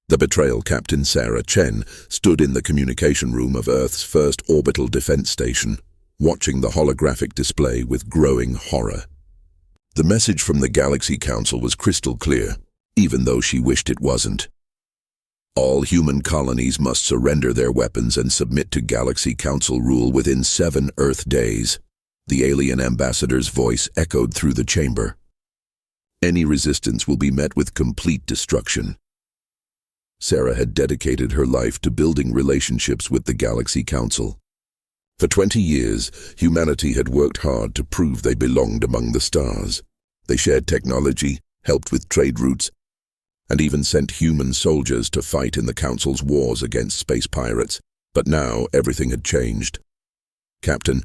The betrayal Captain Sarah Chen stood in the communication room of Earth's first orbital defense station, watching the holographic display with growing horror. The message from the Galaxy Council was crystal clear, even though she wished it wasn't. All human colonies must surrender their weapons and submit to Galaxy Council rule within 7 Earth days. The alien ambassador's voice echoed through the chamber. Any resistance will be met with complete destruction. Sarah had dedicated her life to building relationships with the Galaxy Council. For 20 years, humanity had worked hard to prove they belonged among the stars. They shared technology, helped with trade routes, and even sent human soldiers to fight in the Council's wars against space pirates. But now everything had changed. "Captain,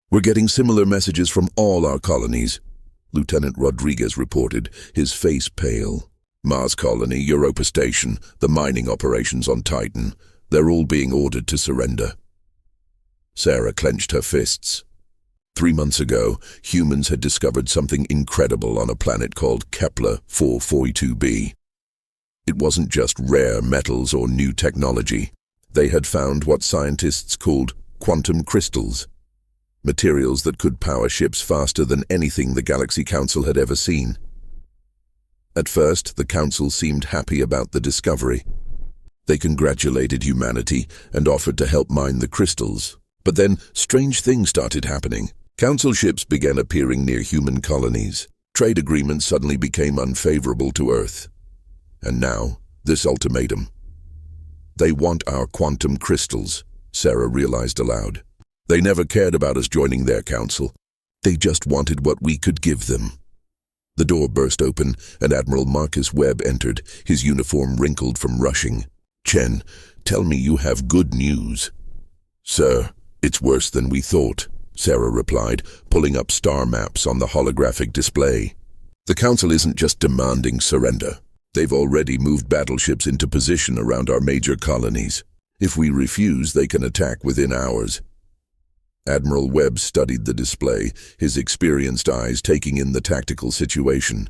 we're getting similar messages from all our colonies," Lieutenant Rodriguez reported, his face pale. "Mars Colony, Europa Station, the mining operations on Titan, they're all being ordered to surrender." Sarah clenched her fists. 3 months ago, humans had discovered something incredible on a planet called Kepler 442b. It wasn't just rare metals or new technology. They had found what scientists called quantum crystals, materials that could power ships faster than anything the Galaxy Council had ever seen. At first, the Council seemed happy about the discovery. They congratulated humanity and offered to help mine the crystals. But then, strange things started happening. Council ships began appearing near human colonies. Trade agreements suddenly became unfavorable to Earth. And now, this ultimatum. "They want our quantum crystals," Sarah realized aloud. "They never cared about us joining their council. They just wanted what we could give them." The door burst open, and Admiral Marcus Webb entered, his uniform wrinkled from rushing. "Chen, tell me you have good news." "Sir, it's worse than we thought," Sarah replied, pulling up star maps on the holographic display. "The Council isn't just demanding surrender. They've already moved battleships into position around our major colonies. If we refuse, they can attack within hours." Admiral Webb studied the display, his experienced eyes taking in the tactical situation.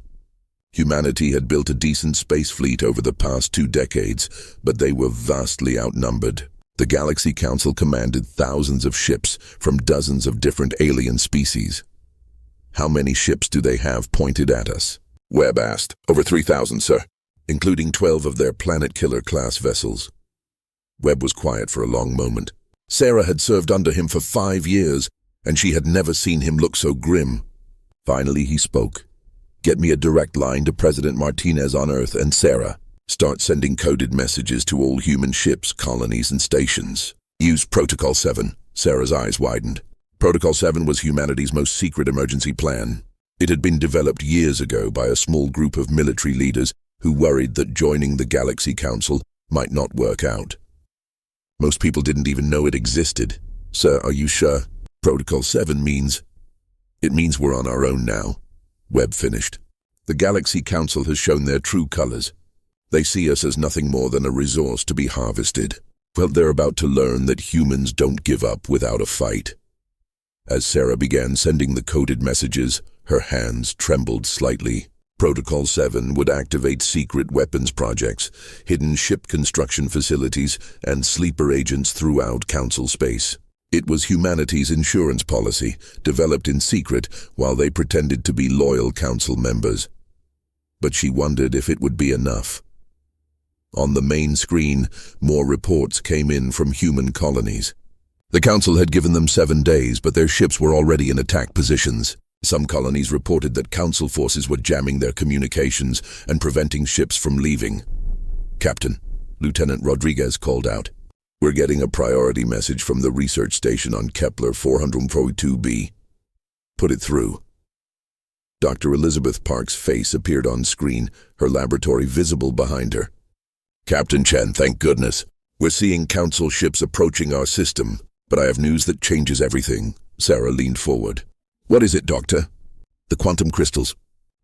Humanity had built a decent space fleet over the past 2 decades, but they were vastly outnumbered. The Galaxy Council commanded thousands of ships from dozens of different alien species. "How many ships do they have pointed at us?" Webb asked. "Over 3,000, sir, including 12 of their Planet Killer-class vessels." Webb was quiet for a long moment. Sarah had served under him for 5 years, and she had never seen him look so grim. Finally, he spoke. "Get me a direct line to President Martinez on Earth and Sarah. Start sending coded messages to all human ships, colonies, and stations. Use Protocol 7. Sarah's eyes widened. Protocol 7 was humanity's most secret emergency plan. It had been developed years ago by a small group of military leaders who worried that joining the Galaxy Council might not work out. Most people didn't even know it existed. "Sir, are you sure?" "Protocol 7 means..." "It means we're on our own now," Webb finished. "The Galaxy Council has shown their true colors. They see us as nothing more than a resource to be harvested. Well, they're about to learn that humans don't give up without a fight." As Sarah began sending the coded messages, her hands trembled slightly. Protocol 7 would activate secret weapons projects, hidden ship construction facilities, and sleeper agents throughout Council space. It was humanity's insurance policy, developed in secret while they pretended to be loyal Council members. But she wondered if it would be enough. On the main screen, more reports came in from human colonies. The Council had given them 7 days, but their ships were already in attack positions. Some colonies reported that Council forces were jamming their communications and preventing ships from leaving. "Captain," Lieutenant Rodriguez called out, "we're getting a priority message from the research station on Kepler 442b. Put it through." Dr. Elizabeth Park's face appeared on screen, her laboratory visible behind her. "Captain Chen, thank goodness. We're seeing Council ships approaching our system, but I have news that changes everything." Sarah leaned forward. "What is it, Doctor?" "The quantum crystals.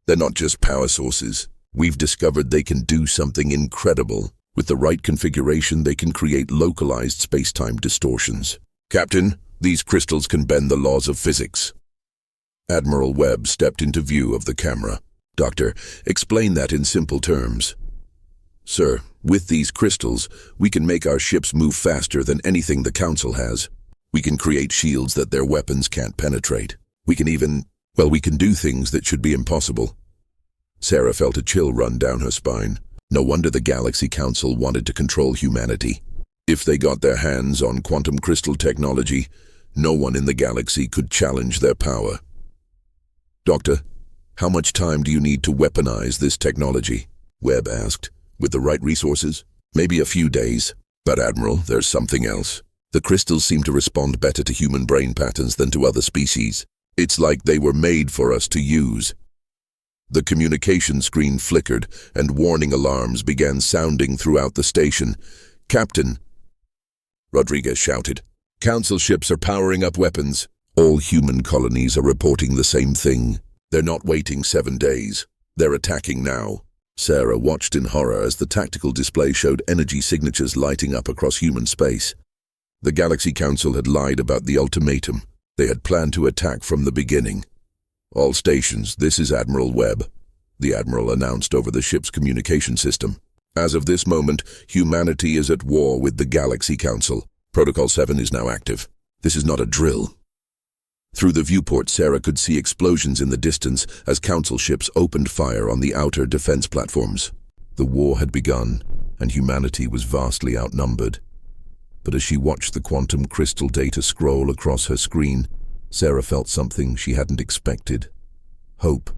They're not just power sources. We've discovered they can do something incredible. With the right configuration, they can create localized space-time distortions. Captain, these crystals can bend the laws of physics." Admiral Webb stepped into view of the camera. "Doctor, explain that in simple terms." "Sir, With these crystals, we can make our ships move faster than anything the Council has. We can create shields that their weapons can't penetrate. We can do things that should be impossible. Sarah felt a chill run down her spine. No wonder the Galaxy Council wanted to control humanity. If they got their hands on quantum crystal technology, no one in the galaxy could challenge their power. Doctor, how much time do you need to weaponize this technology? Webb asked. With the right resources? Maybe a few days. But Admiral, there's something else. The crystals seem to respond better to human brain patterns than to other species. It's like they were made for us to use. The communication screen flickered, and warning alarms began sounding throughout the station. Captain, Rodriguez shouted. Council ships are powering up weapons. All human colonies are reporting the same thing. They're not waiting 7 days. They're attacking now. Sarah watched in horror as the tactical display showed energy signatures lighting up across human space. The Galaxy Council had lied about the ultimatum. They had planned to attack from the beginning. All stations, this is Admiral Webb, the Admiral announced over the ship's communication system. As of this moment, humanity is at war with the Galaxy Council. Protocol 7 is now active. This is not a drill. Through the viewport, Sarah could see explosions in the distance as Council ships opened fire on the outer defense platforms. The war had begun, and humanity was vastly outnumbered. But as she watched the quantum crystal data scroll across her screen, Sarah felt something she hadn't expected. Hope.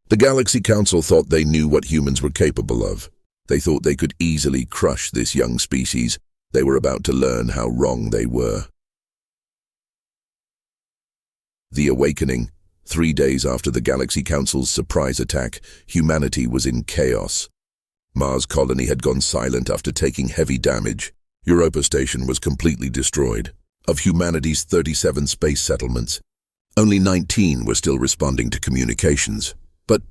The Galaxy Council thought they knew what humans were capable of. They thought they could easily crush this young species. They were about to learn how wrong they were. The Awakening. 3 days after the Galaxy Council's surprise attack, humanity was in chaos. Mars colony had gone silent after taking heavy damage. Europa Station was completely destroyed. Of humanity's 37 space settlements, only 19 were still responding to communications. But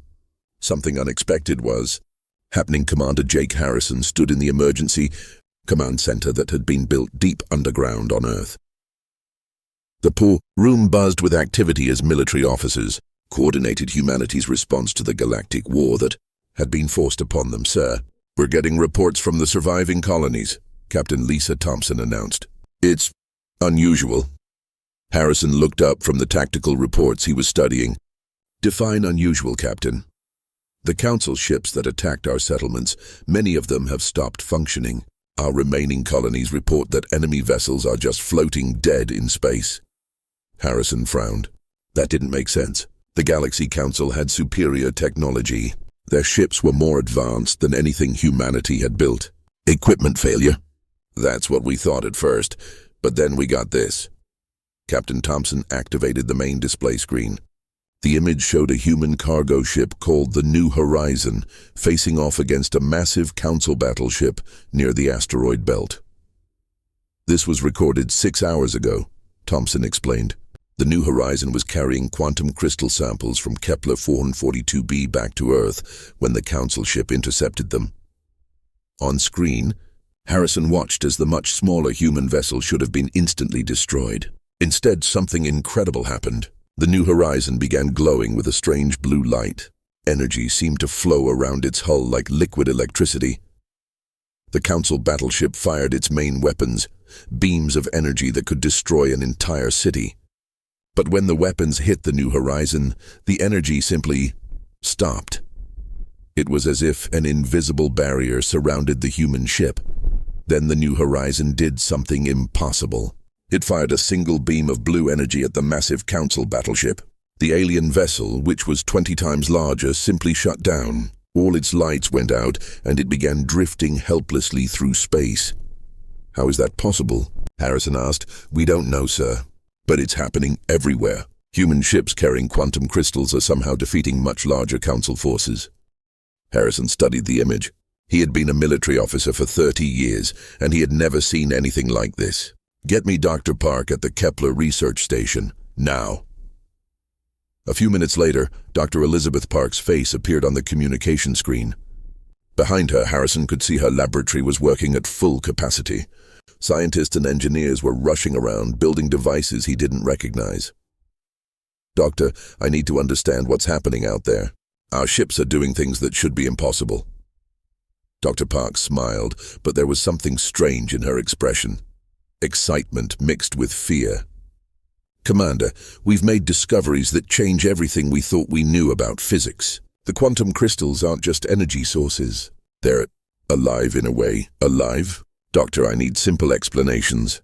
something unexpected was happening. Commander Jake Harrison stood in the emergency command center that had been built deep underground on Earth. The poor room buzzed with activity as military officers coordinated humanity's response to the galactic war that had been forced upon them. Sir, we're getting reports from the surviving colonies, Captain Lisa Thompson announced. It's unusual. Harrison looked up from the tactical reports he was studying. Define unusual, Captain. The Council ships that attacked our settlements, many of them have stopped functioning. Our remaining colonies report that enemy vessels are just floating dead in space. Harrison frowned. That didn't make sense. The Galaxy Council had superior technology. Their ships were more advanced than anything humanity had built. Equipment failure? That's what we thought at first, but then we got this. Captain Thompson activated the main display screen. The image showed a human cargo ship called the New Horizon facing off against a massive Council battleship near the asteroid belt. This was recorded 6 hours ago, Thompson explained. The New Horizon was carrying quantum crystal samples from Kepler 442b back to Earth when the Council ship intercepted them. On screen, Harrison watched as the much smaller human vessel should have been instantly destroyed. Instead, something incredible happened. The New Horizon began glowing with a strange blue light. Energy seemed to flow around its hull like liquid electricity. The Council battleship fired its main weapons, beams of energy that could destroy an entire city. But when the weapons hit the New Horizon, the energy simply stopped. It was as if an invisible barrier surrounded the human ship. Then the New Horizon did something impossible. It fired a single beam of blue energy at the massive Council battleship. The alien vessel, which was 20 times larger, simply shut down. All its lights went out, and it began drifting helplessly through space. How is that possible? Harrison asked. We don't know, sir. But it's happening everywhere. Human ships carrying quantum crystals are somehow defeating much larger Council forces. Harrison studied the image. He had been a military officer for 30 years, and he had never seen anything like this. Get me Dr. Park at the Kepler research station, now. A few minutes later, Dr. Elizabeth Park's face appeared on the communication screen. Behind her, Harrison could see her laboratory was working at full capacity. Scientists and engineers were rushing around, building devices he didn't recognize. Doctor, I need to understand what's happening out there. Our ships are doing things that should be impossible. Dr. Park smiled, but there was something strange in her expression. Excitement mixed with fear. Commander, we've made discoveries that change everything we thought we knew about physics. The quantum crystals aren't just energy sources. They're alive in a way. Alive? Doctor, I need simple explanations.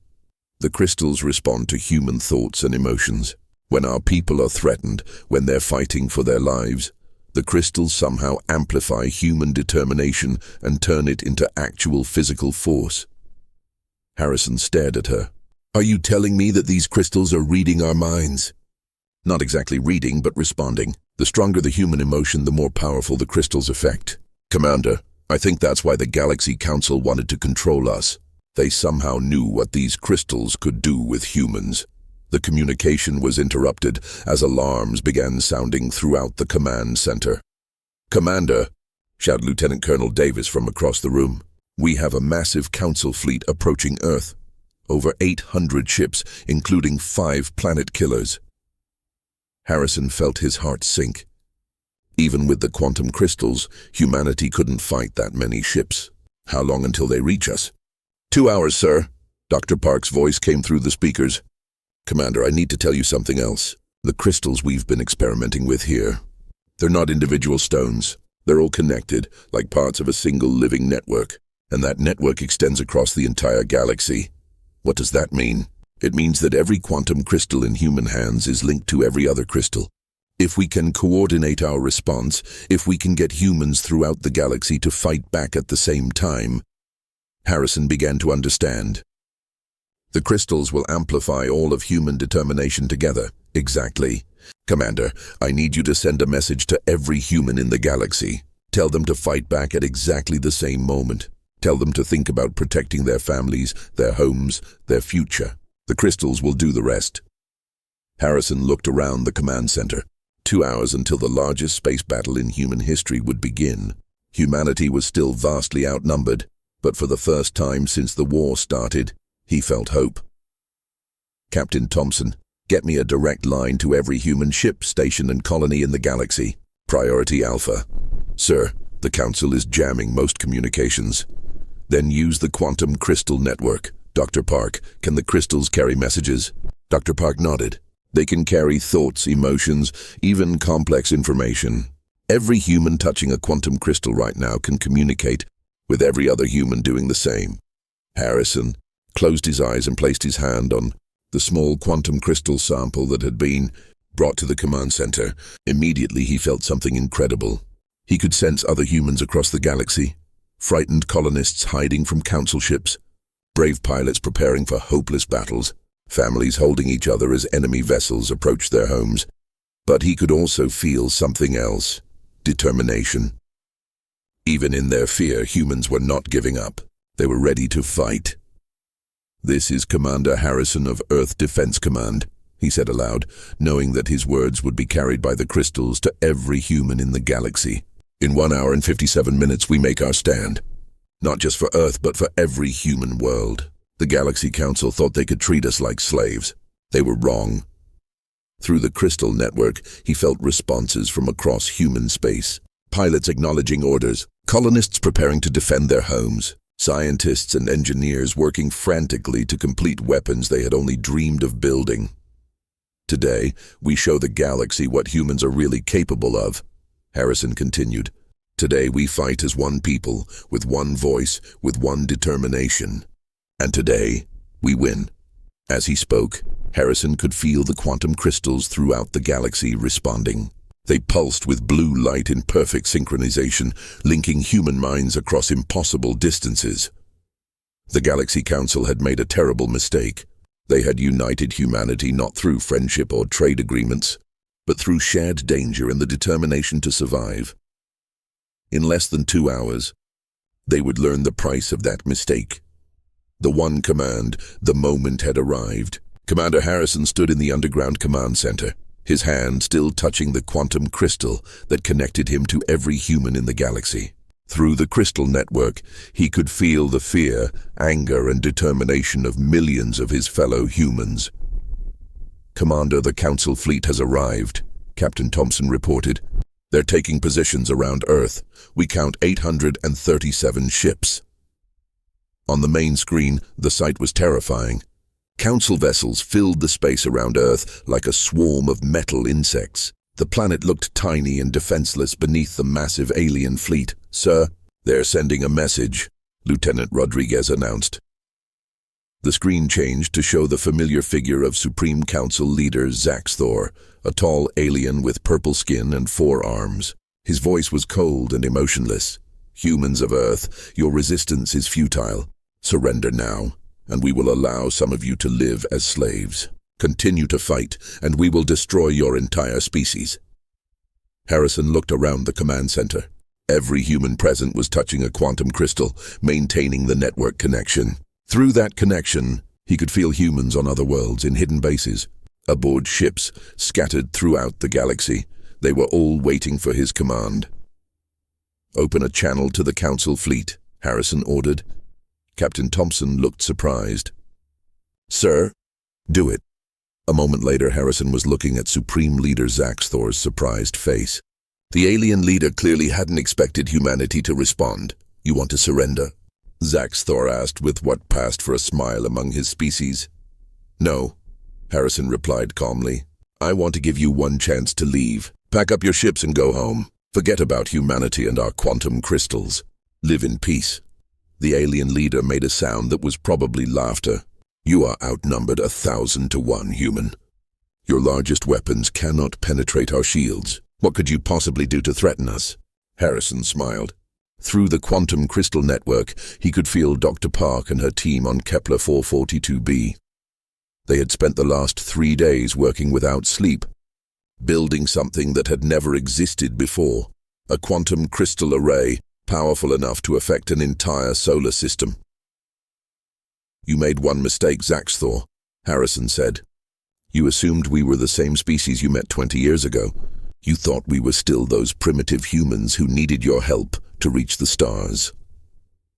The crystals respond to human thoughts and emotions. When our people are threatened, when they're fighting for their lives, the crystals somehow amplify human determination and turn it into actual physical force. Harrison stared at her. Are you telling me that these crystals are reading our minds? Not exactly reading, but responding. The stronger the human emotion, the more powerful the crystal's effect. Commander, I think that's why the Galaxy Council wanted to control us. They somehow knew what these crystals could do with humans. The communication was interrupted as alarms began sounding throughout the command center. Commander, shouted Lieutenant Colonel Davis from across the room. We have a massive council fleet approaching Earth. Over 800 ships, including 5 planet killers. Harrison felt his heart sink. Even with the quantum crystals, humanity couldn't fight that many ships. How long until they reach us? 2 hours, sir. Dr. Park's voice came through the speakers. Commander, I need to tell you something else. The crystals we've been experimenting with here, they're not individual stones. They're all connected, like parts of a single living network. And that network extends across the entire galaxy. What does that mean? It means that every quantum crystal in human hands is linked to every other crystal. If we can coordinate our response, if we can get humans throughout the galaxy to fight back at the same time, Harrison began to understand. The crystals will amplify all of human determination together. Exactly. Commander, I need you to send a message to every human in the galaxy. Tell them to fight back at exactly the same moment. Tell them to think about protecting their families, their homes, their future. The crystals will do the rest. Harrison looked around the command center. 2 hours until the largest space battle in human history would begin. Humanity was still vastly outnumbered, but for the first time since the war started, he felt hope. Captain Thompson, get me a direct line to every human ship, station and colony in the galaxy. Priority Alpha. Sir, the Council is jamming most communications. Then use the quantum crystal network. Dr. Park, can the crystals carry messages? Dr. Park nodded. They can carry thoughts, emotions, even complex information. Every human touching a quantum crystal right now can communicate with every other human doing the same. Harrison closed his eyes and placed his hand on the small quantum crystal sample that had been brought to the command center. Immediately he felt something incredible. He could sense other humans across the galaxy, frightened colonists hiding from council ships, brave pilots preparing for hopeless battles, families holding each other as enemy vessels approached their homes. But he could also feel something else: determination. Even in their fear, humans were not giving up. They were ready to fight. This is Commander Harrison of Earth Defense Command, he said aloud, knowing that his words would be carried by the crystals to every human in the galaxy. In 1 hour and 57 minutes we make our stand. Not just for Earth, but for every human world. The Galaxy Council thought they could treat us like slaves. They were wrong. Through the crystal network, he felt responses from across human space. Pilots acknowledging orders, colonists preparing to defend their homes, scientists and engineers working frantically to complete weapons they had only dreamed of building. Today, we show the galaxy what humans are really capable of, Harrison continued. Today we fight as one people, with one voice, with one determination. And today, we win. As he spoke, Harrison could feel the quantum crystals throughout the galaxy responding. They pulsed with blue light in perfect synchronization, linking human minds across impossible distances. The Galaxy Council had made a terrible mistake. They had united humanity not through friendship or trade agreements, but through shared danger and the determination to survive. In less than 2 hours, they would learn the price of that mistake. The one command, the moment had arrived. Commander Harrison stood in the underground command center, his hand still touching the quantum crystal that connected him to every human in the galaxy. Through the crystal network, he could feel the fear, anger, and determination of millions of his fellow humans. Commander, the Council fleet has arrived, Captain Thompson reported. They're taking positions around Earth. We count 837 ships. On the main screen, the sight was terrifying. Council vessels filled the space around Earth like a swarm of metal insects. The planet looked tiny and defenseless beneath the massive alien fleet. "Sir, they're sending a message," Lieutenant Rodriguez announced. The screen changed to show the familiar figure of Supreme Council leader Zaxthor, a tall alien with purple skin and 4 arms. His voice was cold and emotionless. "Humans of Earth, your resistance is futile. Surrender now, and we will allow some of you to live as slaves. Continue to fight, and we will destroy your entire species." Harrison looked around the command center. Every human present was touching a quantum crystal, maintaining the network connection. Through that connection, he could feel humans on other worlds in hidden bases, aboard ships scattered throughout the galaxy. They were all waiting for his command. "Open a channel to the Council fleet," Harrison ordered. Captain Thompson looked surprised. "Sir, do it." A moment later, Harrison was looking at Supreme Leader Zaxthor's surprised face. The alien leader clearly hadn't expected humanity to respond. "You want to surrender?" Zaxthor asked with what passed for a smile among his species. "No," Harrison replied calmly. "I want to give you one chance to leave. Pack up your ships and go home. Forget about humanity and our quantum crystals. Live in peace." The alien leader made a sound that was probably laughter. "You are outnumbered 1,000 to 1, human. Your largest weapons cannot penetrate our shields. What could you possibly do to threaten us?" Harrison smiled. Through the quantum crystal network, he could feel Dr. Park and her team on Kepler 442b. They had spent the last 3 days working without sleep, building something that had never existed before, a quantum crystal array powerful enough to affect an entire solar system. "You made one mistake, Zaxthor," Harrison said. "You assumed we were the same species you met 20 years ago. You thought we were still those primitive humans who needed your help to reach the stars."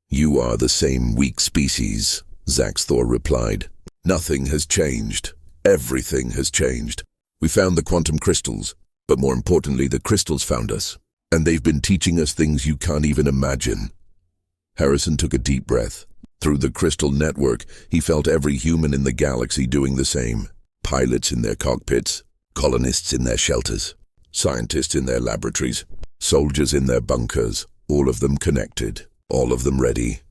"You are the same weak species," Zaxthor replied. "Nothing has changed. Everything has changed. We found the quantum crystals, but more importantly, the crystals found us. And they've been teaching us things you can't even imagine." Harrison took a deep breath. Through the crystal network, he felt every human in the galaxy doing the same. Pilots in their cockpits, colonists in their shelters, scientists in their laboratories, soldiers in their bunkers, all of them connected, all of them ready.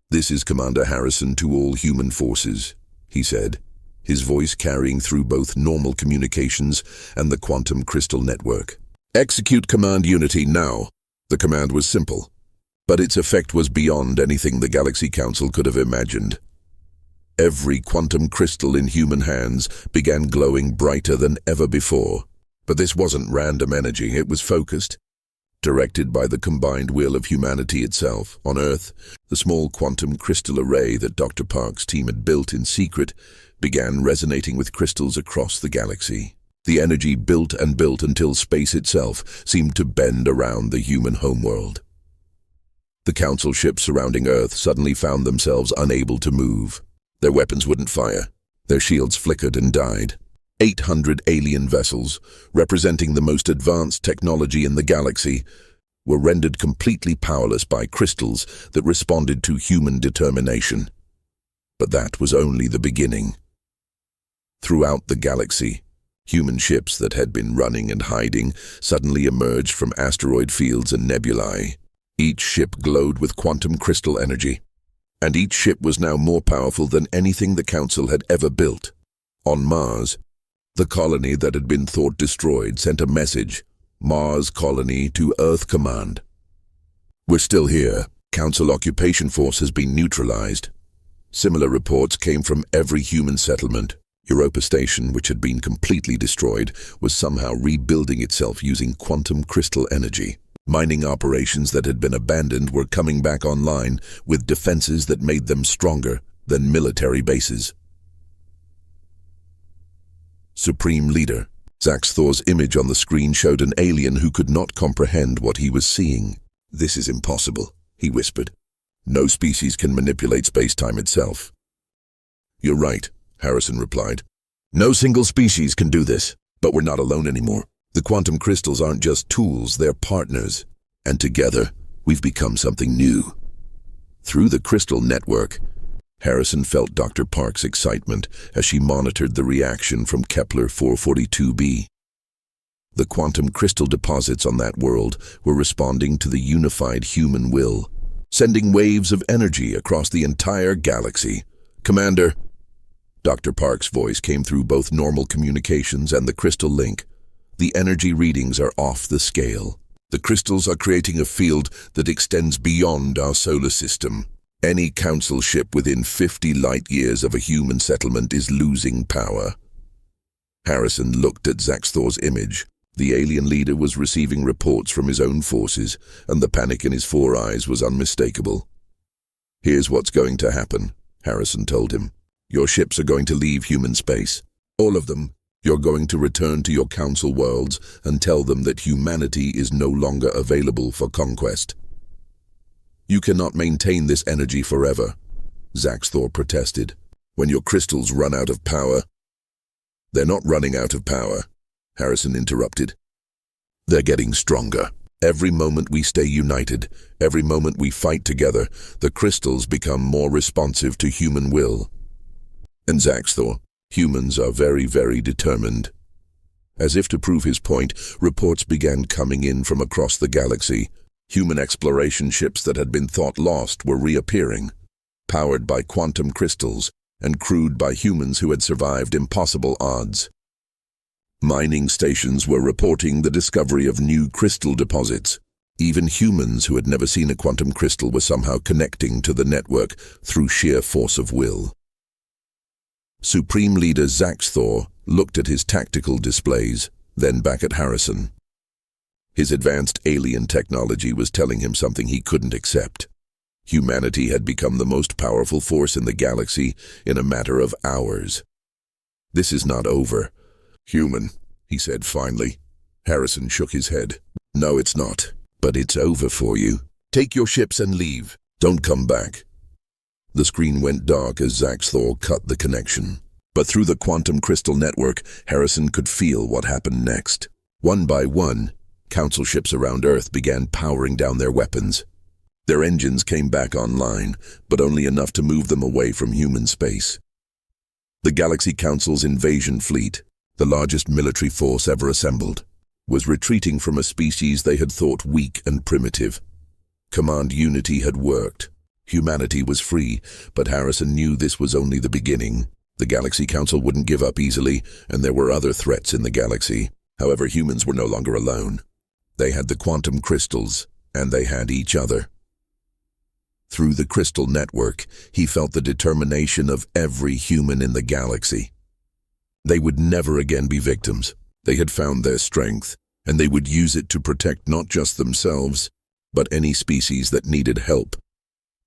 "This is Commander Harrison to all human forces," he said, his voice carrying through both normal communications and the quantum crystal network. "Execute Command Unity now." The command was simple, but its effect was beyond anything the Galaxy Council could have imagined. Every quantum crystal in human hands began glowing brighter than ever before. But this wasn't random energy, it was focused, directed by the combined will of humanity itself. On Earth, the small quantum crystal array that Dr. Park's team had built in secret began resonating with crystals across the galaxy. The energy built and built until space itself seemed to bend around the human homeworld. The Council ships surrounding Earth suddenly found themselves unable to move. Their weapons wouldn't fire. Their shields flickered and died. 800 alien vessels, representing the most advanced technology in the galaxy, were rendered completely powerless by crystals that responded to human determination. But that was only the beginning. Throughout the galaxy, human ships that had been running and hiding suddenly emerged from asteroid fields and nebulae. Each ship glowed with quantum crystal energy, and each ship was now more powerful than anything the Council had ever built. On Mars, the colony that had been thought destroyed sent a message: "Mars colony to Earth Command. We're still here. Council occupation force has been neutralized." Similar reports came from every human settlement. Europa Station, which had been completely destroyed, was somehow rebuilding itself using quantum crystal energy. Mining operations that had been abandoned were coming back online with defenses that made them stronger than military bases. Supreme Leader. Zaxthor's image on the screen showed an alien who could not comprehend what he was seeing. "This is impossible," he whispered. "No species can manipulate space-time itself." "You're right," Harrison replied. "No single species can do this, but we're not alone anymore. The quantum crystals aren't just tools, they're partners. And together, we've become something new. Through the crystal network, Harrison felt Dr. Park's excitement as she monitored the reaction from Kepler 442b. The quantum crystal deposits on that world were responding to the unified human will, sending waves of energy across the entire galaxy. "Commander," Dr. Park's voice came through both normal communications and the crystal link. "The energy readings are off the scale. The crystals are creating a field that extends beyond our solar system. Any council ship within 50 light-years of a human settlement is losing power." Harrison looked at Zaxthor's image. The alien leader was receiving reports from his own forces, and the panic in his four eyes was unmistakable. "Here's what's going to happen," Harrison told him. "Your ships are going to leave human space. All of them. You're going to return to your council worlds and tell them that humanity is no longer available for conquest." "You cannot maintain this energy forever," Zaxthor protested. "When your crystals run out of power—" "They're not running out of power," Harrison interrupted. "They're getting stronger. Every moment we stay united, every moment we fight together, the crystals become more responsive to human will. And Zaxthor, humans are very, very determined." As if to prove his point, reports began coming in from across the galaxy. Human exploration ships that had been thought lost were reappearing, powered by quantum crystals and crewed by humans who had survived impossible odds. Mining stations were reporting the discovery of new crystal deposits. Even humans who had never seen a quantum crystal were somehow connecting to the network through sheer force of will. Supreme Leader Zaxthor looked at his tactical displays, then back at Harrison. His advanced alien technology was telling him something he couldn't accept. Humanity had become the most powerful force in the galaxy in a matter of hours. "This is not over." "Human," he said finally. Harrison shook his head. "No, it's not. But it's over for you. Take your ships and leave. Don't come back." The screen went dark as Zaxthor cut the connection. But through the quantum crystal network, Harrison could feel what happened next. One by one, council ships around Earth began powering down their weapons. Their engines came back online, but only enough to move them away from human space. The Galaxy Council's invasion fleet, the largest military force ever assembled, was retreating from a species they had thought weak and primitive. Command unity had worked. Humanity was free, but Harrison knew this was only the beginning. The Galaxy Council wouldn't give up easily, and there were other threats in the galaxy. However, humans were no longer alone. They had the quantum crystals, and they had each other. Through the crystal network, he felt the determination of every human in the galaxy. They would never again be victims. They had found their strength, and they would use it to protect not just themselves, but any species that needed help.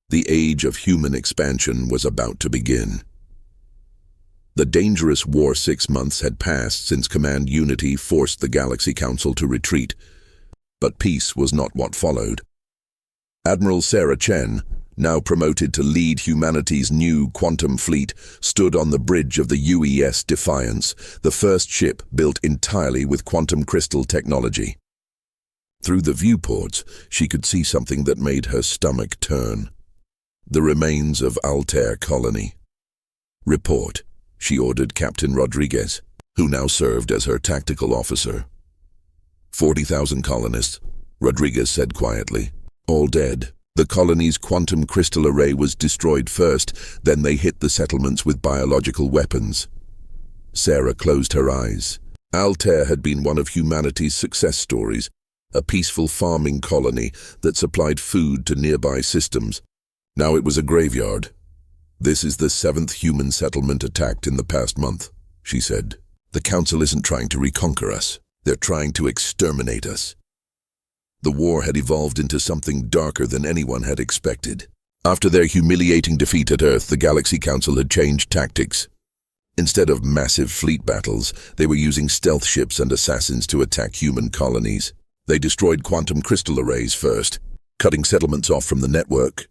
The age of human expansion was about to begin. The dangerous war 6 months had passed since Command Unity forced the Galaxy Council to retreat, but peace was not what followed. Admiral Sarah Chen, now promoted to lead humanity's new quantum fleet, stood on the bridge of the UES Defiance, the first ship built entirely with quantum crystal technology. Through the viewports, she could see something that made her stomach turn. The remains of Altair colony. "Report," she ordered Captain Rodriguez, who now served as her tactical officer. 40,000 colonists, Rodriguez said quietly. All dead. The colony's quantum crystal array was destroyed first, then they hit the settlements with biological weapons. Sarah closed her eyes. Altair had been one of humanity's success stories, a peaceful farming colony that supplied food to nearby systems. Now it was a graveyard. "This is the 7th human settlement attacked in the past month," she said. "The Council isn't trying to reconquer us. They're trying to exterminate us." The war had evolved into something darker than anyone had expected. After their humiliating defeat at Earth, the Galaxy Council had changed tactics. Instead of massive fleet battles, they were using stealth ships and assassins to attack human colonies. They destroyed quantum crystal arrays first, cutting settlements off from the network,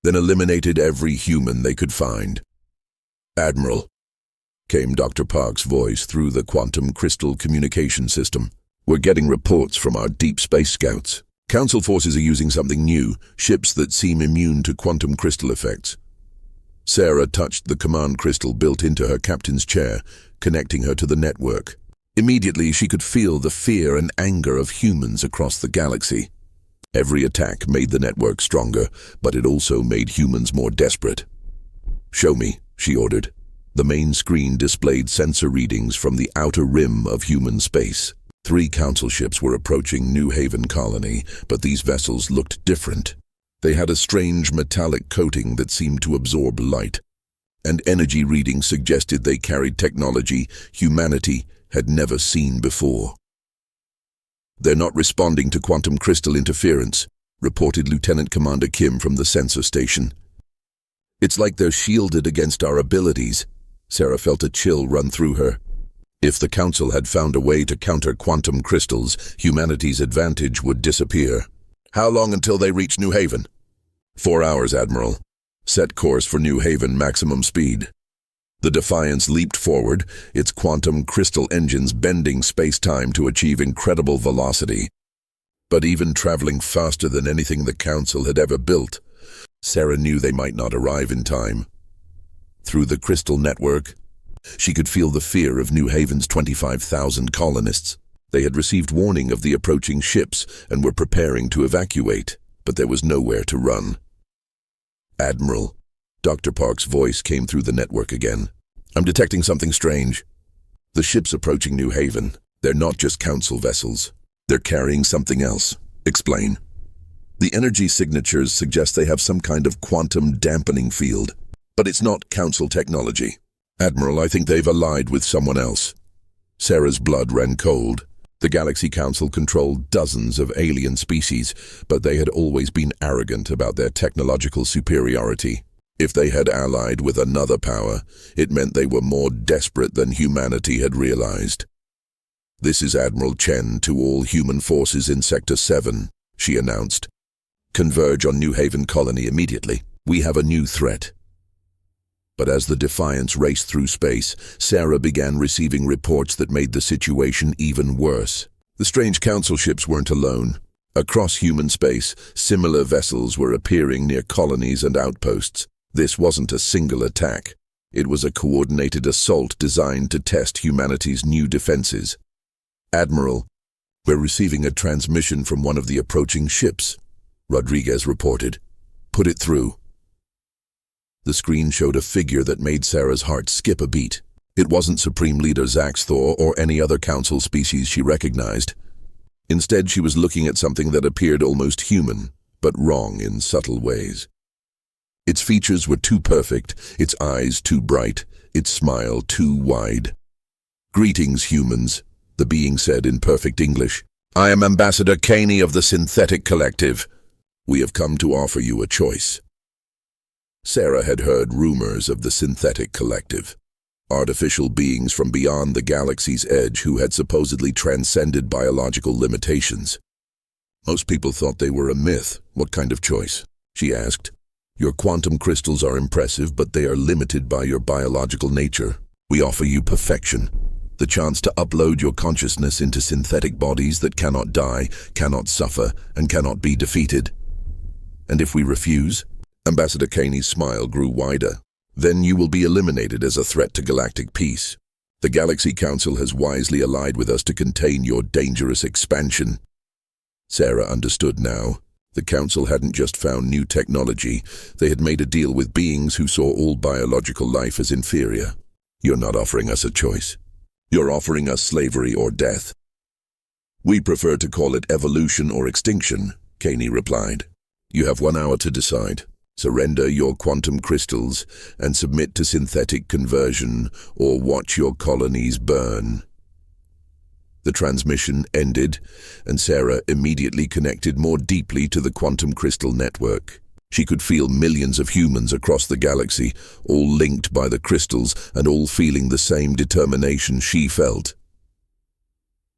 then eliminated every human they could find. "Admiral," came Dr. Park's voice through the quantum crystal communication system. We're getting reports from our deep space scouts. Council forces are using something new, ships that seem immune to quantum crystal effects. Sarah touched the command crystal built into her captain's chair, connecting her to the network. Immediately, she could feel the fear and anger of humans across the galaxy. Every attack made the network stronger, but it also made humans more desperate. "Show me," she ordered. The main screen displayed sensor readings from the outer rim of human space. 3 council ships were approaching New Haven Colony, but these vessels looked different. They had a strange metallic coating that seemed to absorb light, and energy readings suggested they carried technology humanity had never seen before. "They're not responding to quantum crystal interference," reported Lieutenant Commander Kim from the sensor station. "It's like they're shielded against our abilities." Sarah felt a chill run through her. If the Council had found a way to counter quantum crystals, humanity's advantage would disappear. "How long until they reach New Haven?" 4 hours, Admiral. Set course for New Haven maximum speed." The Defiance leaped forward, its quantum crystal engines bending space-time to achieve incredible velocity. But even traveling faster than anything the Council had ever built, Sarah knew they might not arrive in time. Through the crystal network, she could feel the fear of New Haven's 25,000 colonists. They had received warning of the approaching ships and were preparing to evacuate, but there was nowhere to run. "Admiral," Dr. Park's voice came through the network again. "I'm detecting something strange. The ships approaching New Haven, they're not just Council vessels. They're carrying something else." "Explain." "The energy signatures suggest they have some kind of quantum dampening field, but it's not Council technology." "Admiral, I think they've allied with someone else." Sarah's blood ran cold. The Galaxy Council controlled dozens of alien species, but they had always been arrogant about their technological superiority. If they had allied with another power, it meant they were more desperate than humanity had realized. "This is Admiral Chen to all human forces in Sector 7, she announced. "Converge on New Haven Colony immediately. We have a new threat." But as the Defiance raced through space, Sarah began receiving reports that made the situation even worse. The strange Council ships weren't alone. Across human space, similar vessels were appearing near colonies and outposts. This wasn't a single attack. It was a coordinated assault designed to test humanity's new defenses. "Admiral, we're receiving a transmission from one of the approaching ships," Rodriguez reported. "Put it through." The screen showed a figure that made Sarah's heart skip a beat. It wasn't Supreme Leader Zaxthor or any other Council species she recognized. Instead, she was looking at something that appeared almost human, but wrong in subtle ways. Its features were too perfect, its eyes too bright, its smile too wide. "Greetings, humans," the being said in perfect English. "I am Ambassador Caney of the Synthetic Collective. We have come to offer you a choice." Sarah had heard rumors of the Synthetic Collective. Artificial beings from beyond the galaxy's edge who had supposedly transcended biological limitations. Most people thought they were a myth. "What kind of choice?" she asked. "Your quantum crystals are impressive, but they are limited by your biological nature. We offer you perfection, the chance to upload your consciousness into synthetic bodies that cannot die, cannot suffer, and cannot be defeated." "And if we refuse?" Ambassador Caney's smile grew wider. "Then you will be eliminated as a threat to galactic peace. The Galaxy Council has wisely allied with us to contain your dangerous expansion." Sarah understood now. The Council hadn't just found new technology, they had made a deal with beings who saw all biological life as inferior. "You're not offering us a choice. You're offering us slavery or death." "We prefer to call it evolution or extinction," Caney replied. "You have 1 hour to decide. Surrender your quantum crystals and submit to synthetic conversion, or watch your colonies burn." The transmission ended, and Sarah immediately connected more deeply to the quantum crystal network. She could feel millions of humans across the galaxy, all linked by the crystals and all feeling the same determination she felt.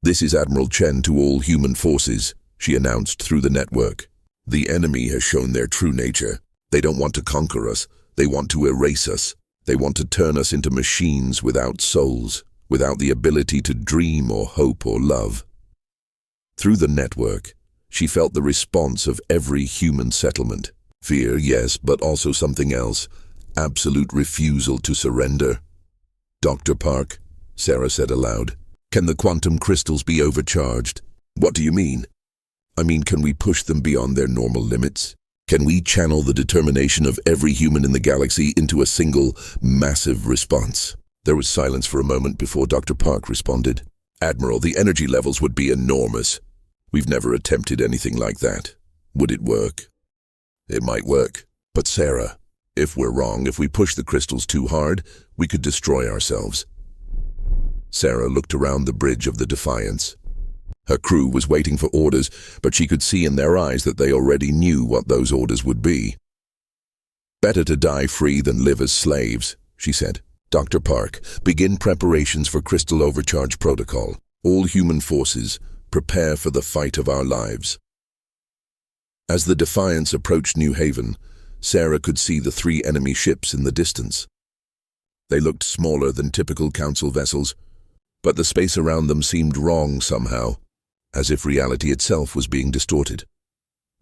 "This is Admiral Chen to all human forces," she announced through the network. "The enemy has shown their true nature. They don't want to conquer us. They want to erase us. They want to turn us into machines without souls, without the ability to dream or hope or love. Through the network, she felt the response of every human settlement. Fear, yes, but also something else. Absolute refusal to surrender. "Dr. Park," Sarah said aloud, "can the quantum crystals be overcharged?" "What do you mean?" "I mean, can we push them beyond their normal limits? Can we channel the determination of every human in the galaxy into a single, massive response?" There was silence for a moment before Dr. Park responded. "Admiral, the energy levels would be enormous. We've never attempted anything like that. Would it work?" "It might work. But Sarah, if we're wrong, if we push the crystals too hard, we could destroy ourselves." Sarah looked around the bridge of the Defiance. Her crew was waiting for orders, but she could see in their eyes that they already knew what those orders would be. "Better to die free than live as slaves," she said. "Dr. Park, begin preparations for Crystal Overcharge Protocol. All human forces, prepare for the fight of our lives." As the Defiance approached New Haven, Sarah could see the 3 enemy ships in the distance. They looked smaller than typical Council vessels, but the space around them seemed wrong somehow, as if reality itself was being distorted.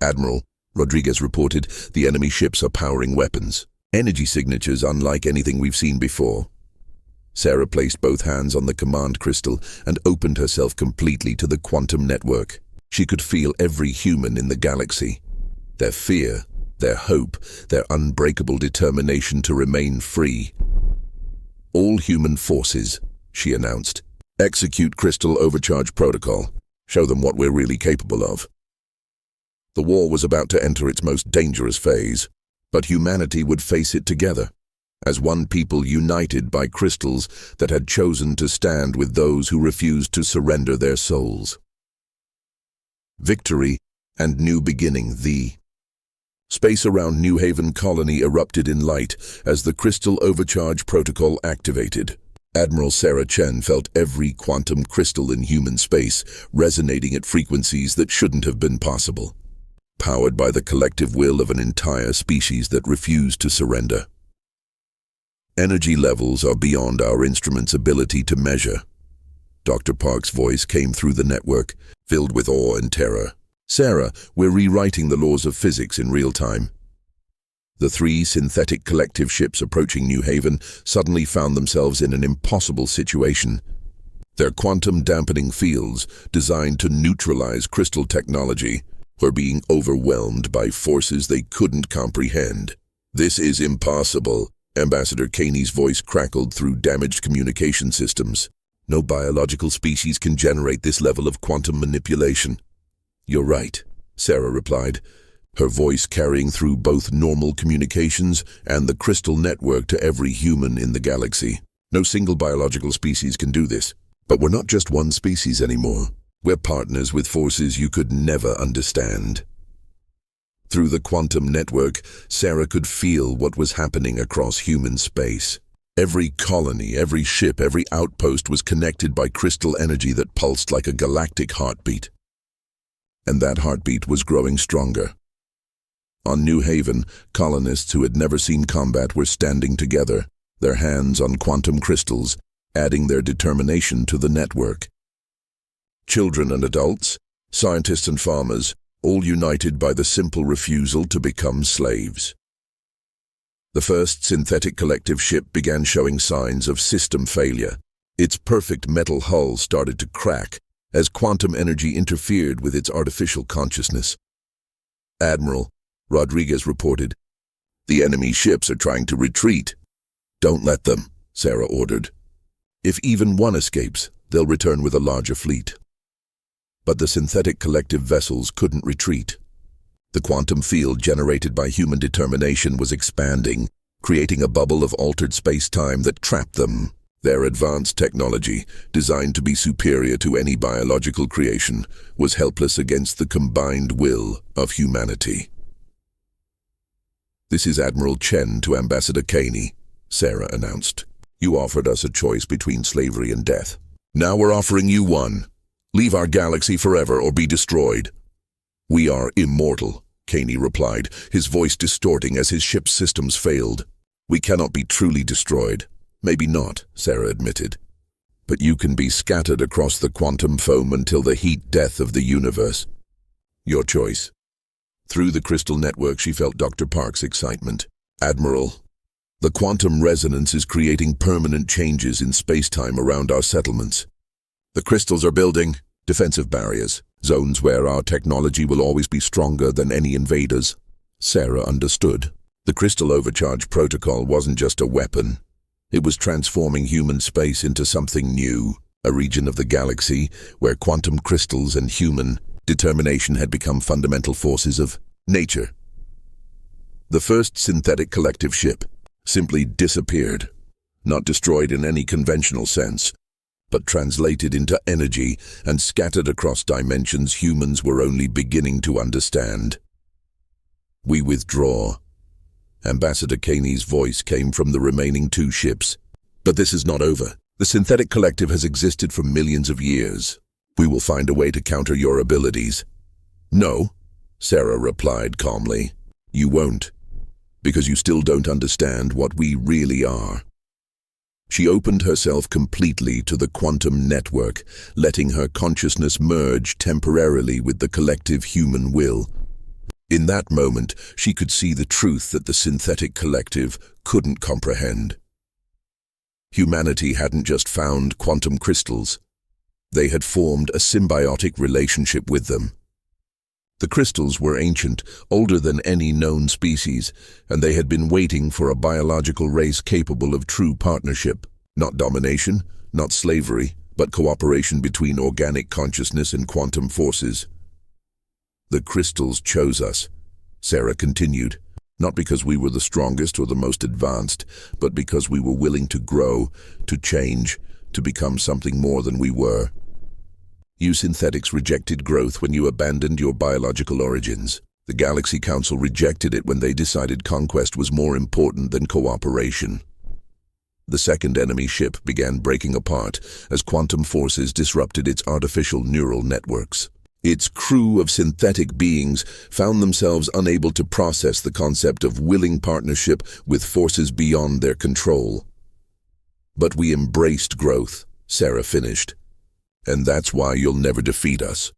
"Admiral," Rodriguez reported, "the enemy ships are powering weapons. Energy signatures unlike anything we've seen before." Sarah placed both hands on the command crystal and opened herself completely to the quantum network. She could feel every human in the galaxy. Their fear, their hope, their unbreakable determination to remain free. "All human forces," she announced. "Execute Crystal Overcharge Protocol. Show them what we're really capable of." The war was about to enter its most dangerous phase, but humanity would face it together, as one people united by crystals that had chosen to stand with those who refused to surrender their souls. Victory and new beginning. The space around New Haven Colony erupted in light as the Crystal Overcharge Protocol activated. Admiral Sarah Chen felt every quantum crystal in human space resonating at frequencies that shouldn't have been possible, powered by the collective will of an entire species that refused to surrender. "Energy levels are beyond our instrument's ability to measure." Dr. Park's voice came through the network, filled with awe and terror. "Sarah, we're rewriting the laws of physics in real time." The 3 synthetic collective ships approaching New Haven suddenly found themselves in an impossible situation. Their quantum-dampening fields, designed to neutralize crystal technology, were being overwhelmed by forces they couldn't comprehend. "This is impossible," Ambassador Kaney's voice crackled through damaged communication systems. "No biological species can generate this level of quantum manipulation." "You're right," Sarah replied, her voice carrying through both normal communications and the crystal network to every human in the galaxy. "No single biological species can do this. But we're not just one species anymore. We're partners with forces you could never understand." Through the quantum network, Sarah could feel what was happening across human space. Every colony, every ship, every outpost was connected by crystal energy that pulsed like a galactic heartbeat. And that heartbeat was growing stronger. On New Haven, colonists who had never seen combat were standing together, their hands on quantum crystals, adding their determination to the network. Children and adults, scientists and farmers, all united by the simple refusal to become slaves. The first synthetic collective ship began showing signs of system failure. Its perfect metal hull started to crack as quantum energy interfered with its artificial consciousness. "Admiral," Rodriguez reported, "the enemy ships are trying to retreat." "Don't let them," Sarah ordered. "If even one escapes, they'll return with a larger fleet." But the synthetic collective vessels couldn't retreat. The quantum field generated by human determination was expanding, creating a bubble of altered space-time that trapped them. Their advanced technology, designed to be superior to any biological creation, was helpless against the combined will of humanity. "This is Admiral Chen to Ambassador Kaney," Sarah announced. "You offered us a choice between slavery and death. Now we're offering you one. Leave our galaxy forever or be destroyed." "We are immortal," Kaney replied, his voice distorting as his ship's systems failed. "We cannot be truly destroyed." "Maybe not," Sarah admitted. but you can be scattered across the quantum foam until the heat death of the universe. Your choice. Through the crystal network, she felt Dr. Park's excitement. Admiral, the quantum resonance is creating permanent changes in space-time around our settlements. The crystals are building defensive barriers, zones where our technology will always be stronger than any invaders. Sarah understood. The crystal overcharge protocol wasn't just a weapon. It was transforming human space into something new, a region of the galaxy where quantum crystals and human determination had become fundamental forces of nature. The first synthetic collective ship simply disappeared, not destroyed in any conventional sense, but translated into energy and scattered across dimensions humans were only beginning to understand. We withdraw. Ambassador Kaney's voice came from the remaining 2 ships. But this is not over. The synthetic collective has existed for millions of years. We will find a way to counter your abilities. No, Sarah replied calmly. You won't, because you still don't understand what we really are. She opened herself completely to the quantum network, letting her consciousness merge temporarily with the collective human will. In that moment, she could see the truth that the synthetic collective couldn't comprehend. Humanity hadn't just found quantum crystals. They had formed a symbiotic relationship with them. The crystals were ancient, older than any known species, and they had been waiting for a biological race capable of true partnership. Not domination, not slavery, but cooperation between organic consciousness and quantum forces. The crystals chose us, Sarah continued, not because we were the strongest or the most advanced, but because we were willing to grow, to change, to become something more than we were. You synthetics rejected growth when you abandoned your biological origins. The Galaxy Council rejected it when they decided conquest was more important than cooperation. The second enemy ship began breaking apart as quantum forces disrupted its artificial neural networks. Its crew of synthetic beings found themselves unable to process the concept of willing partnership with forces beyond their control. But we embraced growth, Sarah finished. And that's why you'll never defeat us.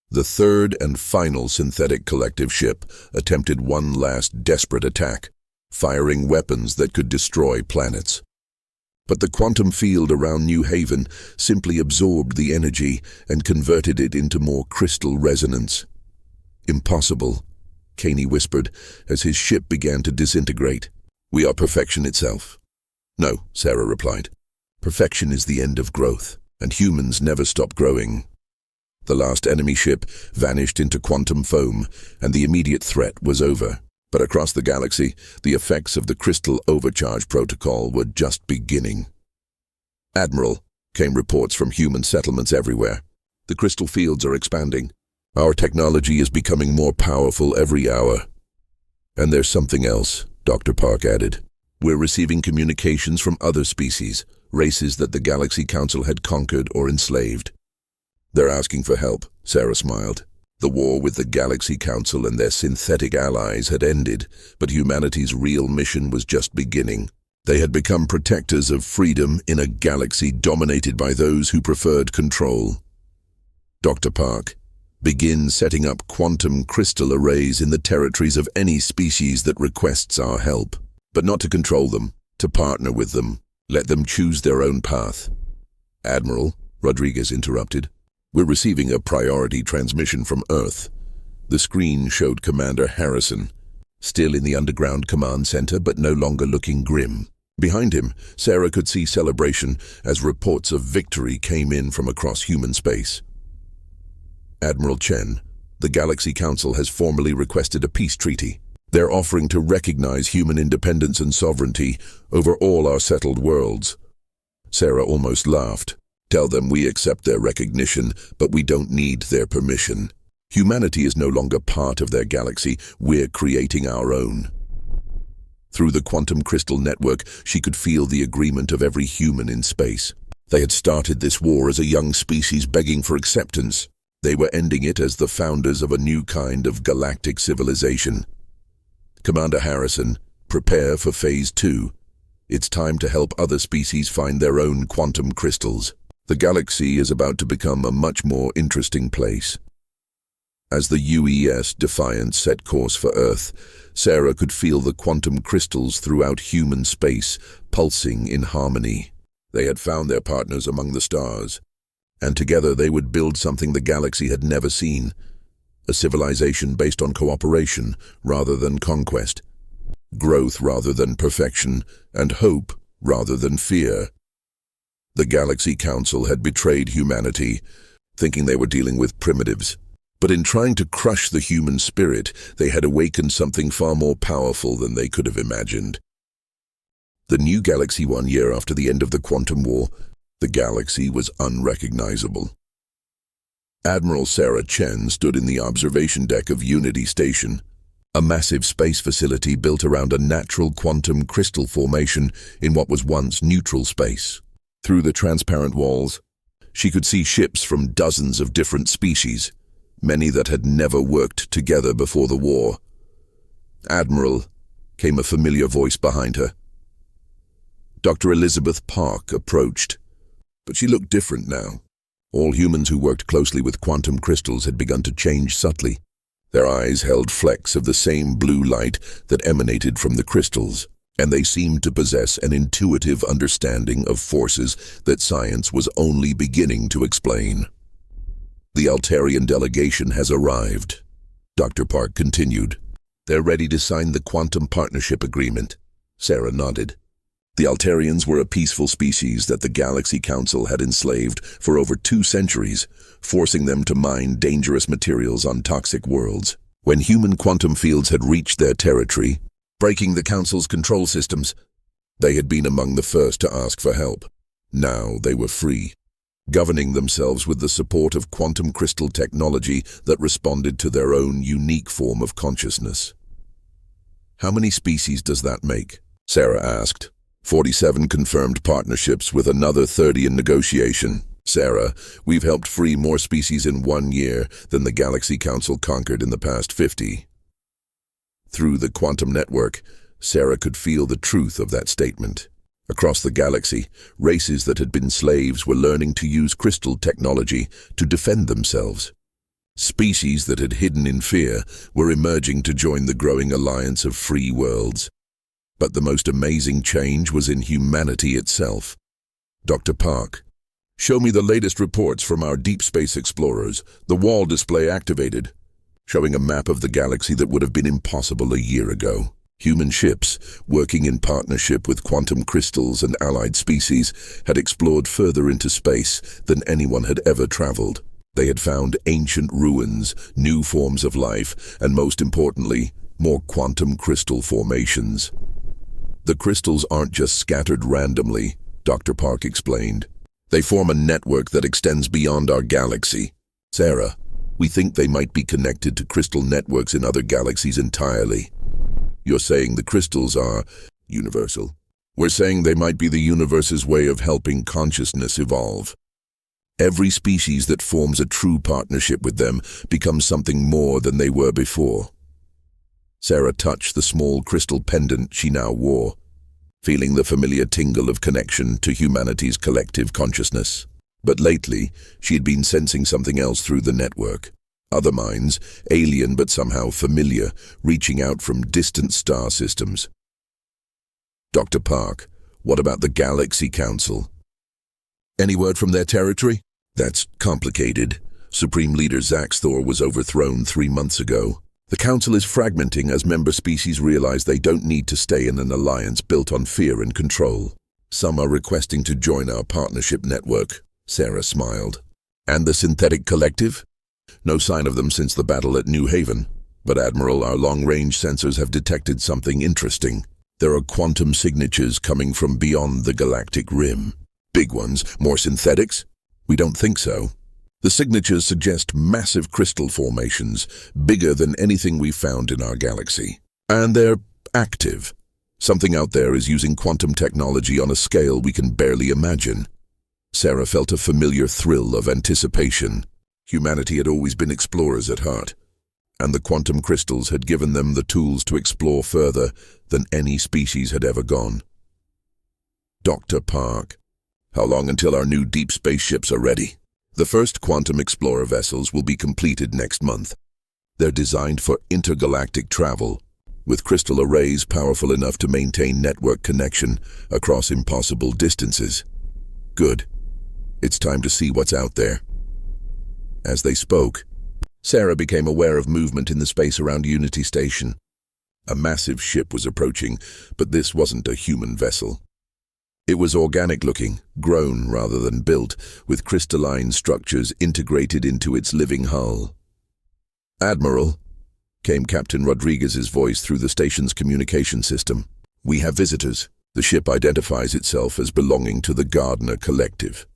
The third and final synthetic collective ship attempted one last desperate attack, firing weapons that could destroy planets. But the quantum field around New Haven simply absorbed the energy and converted it into more crystal resonance. Impossible, Kaney whispered as his ship began to disintegrate. We are perfection itself. No, Sarah replied. Perfection is the end of growth, and humans never stop growing. The last enemy ship vanished into quantum foam, and the immediate threat was over. But across the galaxy, the effects of the crystal overcharge protocol were just beginning. Admiral, came reports from human settlements everywhere. The crystal fields are expanding. Our technology is becoming more powerful every hour. And there's something else, Dr. Park added. We're receiving communications from other species, races that the Galaxy Council had conquered or enslaved. They're asking for help, Sarah smiled. The war with the Galaxy Council and their synthetic allies had ended, but humanity's real mission was just beginning. They had become protectors of freedom in a galaxy dominated by those who preferred control. Dr. Park, begin setting up quantum crystal arrays in the territories of any species that requests our help. But not to control them, to partner with them. Let them choose their own path. Admiral, Rodriguez interrupted. We're receiving a priority transmission from Earth. The screen showed Commander Harrison, still in the underground command center but no longer looking grim. Behind him, Sarah could see celebration as reports of victory came in from across human space. Admiral Chen, the Galaxy Council has formally requested a peace treaty. They're offering to recognize human independence and sovereignty over all our settled worlds. Sarah almost laughed. Tell them we accept their recognition, but we don't need their permission. Humanity is no longer part of their galaxy. We're creating our own. Through the quantum crystal network, she could feel the agreement of every human in space. They had started this war as a young species begging for acceptance. They were ending it as the founders of a new kind of galactic civilization. Commander Harrison, prepare for Phase 2. It's time to help other species find their own quantum crystals. The galaxy is about to become a much more interesting place. As the UES Defiant set course for Earth, Sarah could feel the quantum crystals throughout human space pulsing in harmony. They had found their partners among the stars, and together they would build something the galaxy had never seen. A civilization based on cooperation rather than conquest, growth rather than perfection, and hope rather than fear. The Galaxy Council had betrayed humanity, thinking they were dealing with primitives. But in trying to crush the human spirit, they had awakened something far more powerful than they could have imagined. The new galaxy 1 year after the end of the Quantum War, the galaxy was unrecognizable. Admiral Sarah Chen stood in the observation deck of Unity Station, a massive space facility built around a natural quantum crystal formation in what was once neutral space. Through the transparent walls, she could see ships from dozens of different species, many that had never worked together before the war. "Admiral," came a familiar voice behind her. Dr. Elizabeth Park approached, but she looked different now. All humans who worked closely with quantum crystals had begun to change subtly. Their eyes held flecks of the same blue light that emanated from the crystals, and they seemed to possess an intuitive understanding of forces that science was only beginning to explain. "The Altarian delegation has arrived," Dr. Park continued. "They're ready to sign the Quantum Partnership Agreement." Sarah nodded. The Altarians were a peaceful species that the Galaxy Council had enslaved for over 2 centuries, forcing them to mine dangerous materials on toxic worlds. When human quantum fields had reached their territory, breaking the Council's control systems, they had been among the first to ask for help. Now they were free, governing themselves with the support of quantum crystal technology that responded to their own unique form of consciousness. "How many species does that make?" Sarah asked. 47 confirmed partnerships with another 30 in negotiation. "Sarah, we've helped free more species in 1 year than the Galaxy Council conquered in the past 50. Through the quantum network, Sarah could feel the truth of that statement. Across the galaxy, races that had been slaves were learning to use crystal technology to defend themselves. Species that had hidden in fear were emerging to join the growing alliance of free worlds. But the most amazing change was in humanity itself. "Dr. Park, show me the latest reports from our deep space explorers. The wall display activated," showing a map of the galaxy that would have been impossible a year ago. Human ships, working in partnership with quantum crystals and allied species, had explored further into space than anyone had ever traveled. They had found ancient ruins, new forms of life, and most importantly, more quantum crystal formations. "The crystals aren't just scattered randomly," Dr. Park explained. "They form a network that extends beyond our galaxy. Sarah, we think they might be connected to crystal networks in other galaxies entirely." "You're saying the crystals are universal?" "We're saying they might be the universe's way of helping consciousness evolve. Every species that forms a true partnership with them becomes something more than they were before." Sarah touched the small crystal pendant she now wore, feeling the familiar tingle of connection to humanity's collective consciousness. But lately, she had been sensing something else through the network. Other minds, alien but somehow familiar, reaching out from distant star systems. "Dr. Park, what about the Galaxy Council? Any word from their territory?" "That's complicated. Supreme Leader Zaxthor was overthrown 3 months ago. The Council is fragmenting as member species realize they don't need to stay in an alliance built on fear and control. Some are requesting to join our partnership network." Sarah smiled. "And the Synthetic Collective?" "No sign of them since the battle at New Haven. But Admiral, our long-range sensors have detected something interesting. There are quantum signatures coming from beyond the galactic rim." "Big ones? More synthetics?" "We don't think so. The signatures suggest massive crystal formations, bigger than anything we've found in our galaxy. And they're active. Something out there is using quantum technology on a scale we can barely imagine." Sarah felt a familiar thrill of anticipation. Humanity had always been explorers at heart, and the quantum crystals had given them the tools to explore further than any species had ever gone. Dr. Park. How long until our new deep space ships are ready? The first Quantum Explorer vessels will be completed next month. They're designed for intergalactic travel, with crystal arrays powerful enough to maintain network connection across impossible distances. Good. It's time to see what's out there. As they spoke, Sarah became aware of movement in the space around Unity Station. A massive ship was approaching, but this wasn't a human vessel. It was organic-looking, grown rather than built, with crystalline structures integrated into its living hull. "Admiral," came Captain Rodriguez's voice through the station's communication system. "We have visitors." The ship identifies itself as belonging to the Gardener Collective.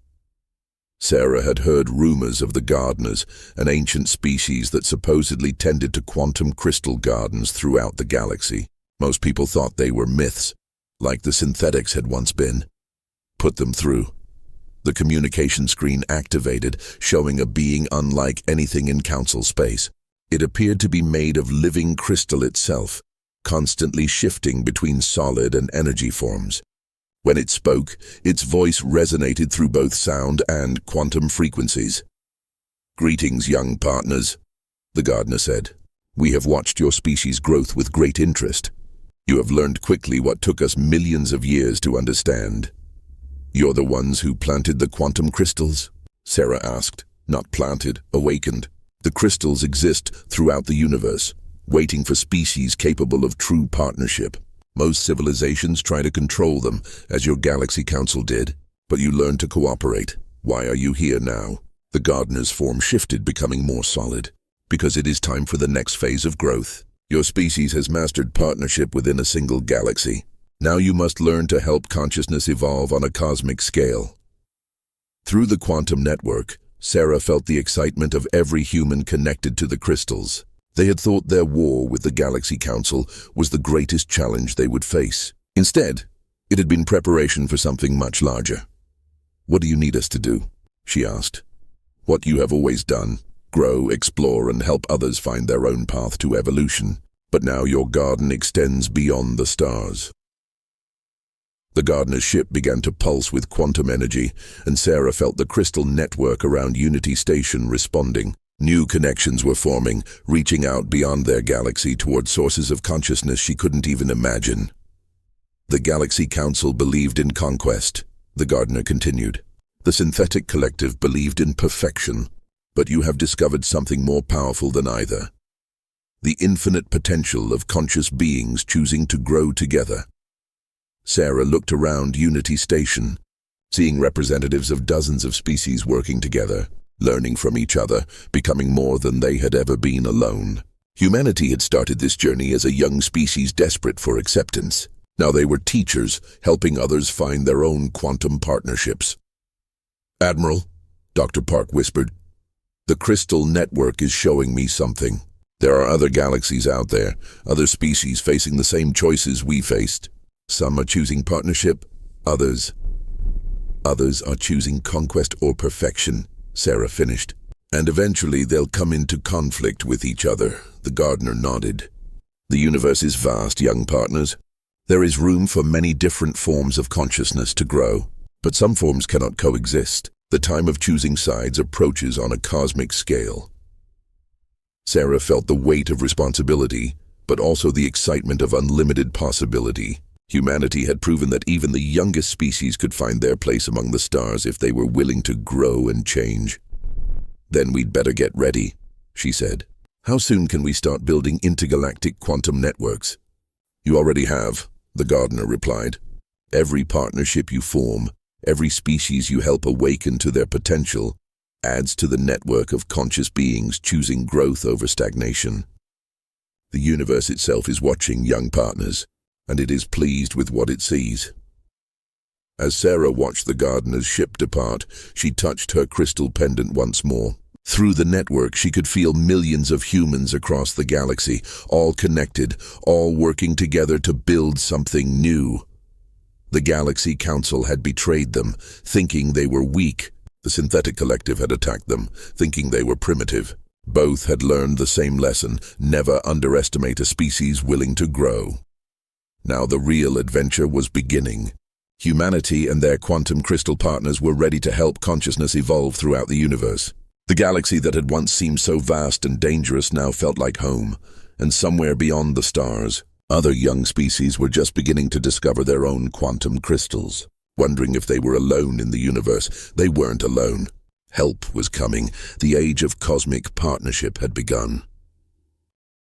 Sarah had heard rumors of the Gardeners, an ancient species that supposedly tended to quantum crystal gardens throughout the galaxy. Most people thought they were myths, like the synthetics had once been. Put them through. The communication screen activated, showing a being unlike anything in Council space. It appeared to be made of living crystal itself, constantly shifting between solid and energy forms. When it spoke, its voice resonated through both sound and quantum frequencies. "Greetings, young partners," the Gardener said. "We have watched your species' growth with great interest. You have learned quickly what took us millions of years to understand." "You're the ones who planted the quantum crystals?" Sarah asked. "Not planted, awakened. The crystals exist throughout the universe, waiting for species capable of true partnership. Most civilizations try to control them, as your Galaxy Council did, but you learned to cooperate. Why are you here now?" The Gardener's form shifted, becoming more solid. "Because it is time for the next phase of growth. Your species has mastered partnership within a single galaxy. Now you must learn to help consciousness evolve on a cosmic scale." Through the quantum network, Sarah felt the excitement of every human connected to the crystals. They had thought their war with the Galaxy Council was the greatest challenge they would face. Instead, it had been preparation for something much larger. "What do you need us to do?" she asked. "What you have always done. Grow, explore, and help others find their own path to evolution. But now your garden extends beyond the stars." The Gardener's ship began to pulse with quantum energy, and Sarah felt the crystal network around Unity Station responding. New connections were forming, reaching out beyond their galaxy toward sources of consciousness she couldn't even imagine. "The Galaxy Council believed in conquest," the Gardener continued. "The Synthetic Collective believed in perfection. But you have discovered something more powerful than either. The infinite potential of conscious beings choosing to grow together." Sarah looked around Unity Station, seeing representatives of dozens of species working together, learning from each other, becoming more than they had ever been alone. Humanity had started this journey as a young species desperate for acceptance. Now they were teachers, helping others find their own quantum partnerships. "Admiral," Dr. Park whispered, "the crystal network is showing me something. There are other galaxies out there, other species facing the same choices we faced. Some are choosing partnership, others are choosing conquest or perfection," Sarah finished. "And eventually they'll come into conflict with each other," the Gardener nodded. "The universe is vast, young partners. There is room for many different forms of consciousness to grow, but some forms cannot coexist. The time of choosing sides approaches on a cosmic scale." Sarah felt the weight of responsibility, but also the excitement of unlimited possibility. Humanity had proven that even the youngest species could find their place among the stars if they were willing to grow and change. "Then we'd better get ready," she said. "How soon can we start building intergalactic quantum networks?" "You already have," the Gardener replied. "Every partnership you form, every species you help awaken to their potential, adds to the network of conscious beings choosing growth over stagnation. The universe itself is watching, young partners, and it is pleased with what it sees." As Sarah watched the Gardener's ship depart, she touched her crystal pendant once more. Through the network, she could feel millions of humans across the galaxy, all connected, all working together to build something new. The Galaxy Council had betrayed them, thinking they were weak. The Synthetic Collective had attacked them, thinking they were primitive. Both had learned the same lesson: never underestimate a species willing to grow. Now the real adventure was beginning. Humanity and their quantum crystal partners were ready to help consciousness evolve throughout the universe. The galaxy that had once seemed so vast and dangerous now felt like home, and somewhere beyond the stars, other young species were just beginning to discover their own quantum crystals. Wondering if they were alone in the universe, they weren't alone. Help was coming. The age of cosmic partnership had begun.